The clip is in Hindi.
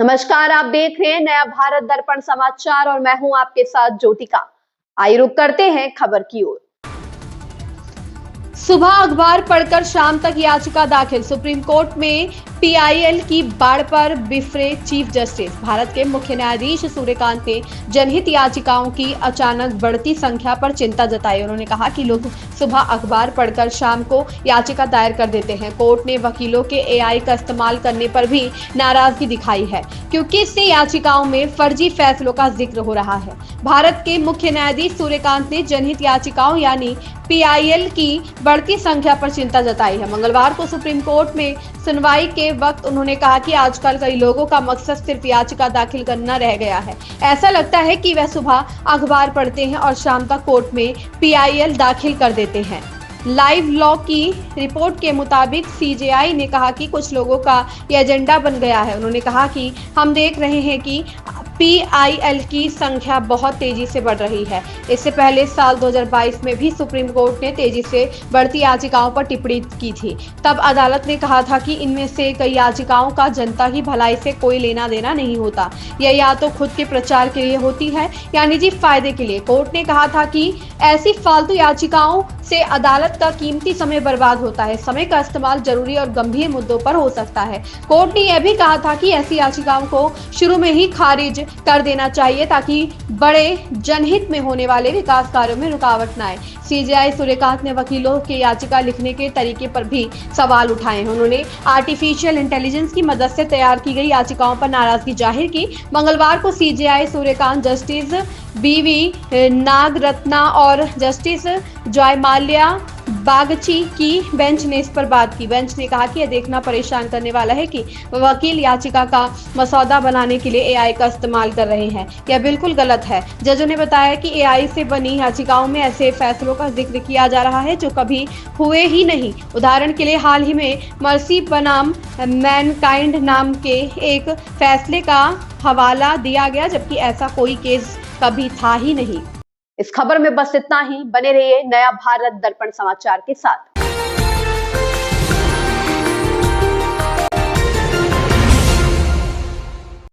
नमस्कार, आप देख रहे हैं नया भारत दर्पण समाचार और मैं हूं आपके साथ ज्योतिका। आइए रुक करते हैं खबर की ओर। सुबह अखबार पढ़कर शाम तक याचिका दाखिल, सुप्रीम कोर्ट में पीआईएल की बाढ़ पर बिफरे चीफ जस्टिस। भारत के मुख्य न्यायाधीश सूर्यकांत ने जनहित याचिकाओं की अचानक बढ़ती संख्या पर चिंता जताई। उन्होंने कहा कि लोग सुबह अखबार पढ़कर शाम को याचिका दायर कर देते हैं। कोर्ट ने वकीलों के एआई का इस्तेमाल करने पर भी नाराजगी दिखाई है, क्योंकि इससे याचिकाओं में फर्जी फैसलों का जिक्र हो रहा है। भारत के मुख्य न्यायाधीश सूर्यकांत ने जनहित याचिकाओं यानी पीआईएल की बढ़ती संख्या पर चिंता जताई है। मंगलवार को सुप्रीम कोर्ट में सुनवाई के वक्त उन्होंने कहा कि आजकल कई लोगों का मकसद सिर्फ याचिका दाखिल करना रह गया है। ऐसा लगता है कि वह सुबह अखबार पढ़ते हैं और शाम तक कोर्ट में पीआईएल दाखिल कर देते हैं। लाइव लॉ की रिपोर्ट के मुताबिक सीजेआई ने कहा कि कुछ लोगों का यह एजेंडा बन गया है। उन्होंने कहा कि हम देख रहे हैं कि पीआईएल की संख्या बहुत तेजी से बढ़ रही है। इससे पहले साल 2022 में भी सुप्रीम कोर्ट ने तेजी से बढ़ती याचिकाओं पर टिप्पणी की थी। तब अदालत ने कहा था कि इनमें से कई याचिकाओं का जनता की भलाई से कोई लेना देना नहीं होता, यह या तो खुद के प्रचार के लिए होती है या निजी फायदे के लिए। कोर्ट ने कहा था कि ऐसी फालतू याचिकाओं से अदालत का कीमती समय बर्बाद होता है। समय का इस्तेमाल जरूरी और गंभीर मुद्दों पर हो सकता है। कोर्ट ने यह भी कहा था कि ऐसी याचिकाओं को शुरू में ही खारिज कर देना चाहिए ताकि बड़े जनहित में होने वाले विकास कार्यों में रुकावट न आए। सीजेआई सूर्यकांत ने वकीलों के याचिका लिखने के तरीके पर भी सवाल उठाए हैं। उन्होंने आर्टिफिशियल इंटेलिजेंस की मदद से तैयार की गई याचिकाओं पर नाराजगी जाहिर की। मंगलवार को सीजेआई सूर्यकांत, जस्टिस बीवी नागरत्ना और जस्टिस जयमाल्या बागची की बेंच ने इस पर बात की। बेंच ने कहा कि यह देखना परेशान करने वाला है कि वकील याचिका का मसौदा बनाने के लिए एआई का इस्तेमाल कर रहे हैं। यह बिल्कुल गलत है। जजों ने बताया कि एआई से बनी याचिकाओं में ऐसे फैसलों का जिक्र किया जा रहा है जो कभी हुए ही नहीं। उदाहरण के लिए हाल ही में मर्सी बनाम मैनकाइंड नाम के एक फैसले का हवाला दिया गया, जबकि ऐसा कोई केस कभी था ही नहीं। इस खबर में बस इतना ही। बने रहिए नया भारत दर्पण समाचार के साथ।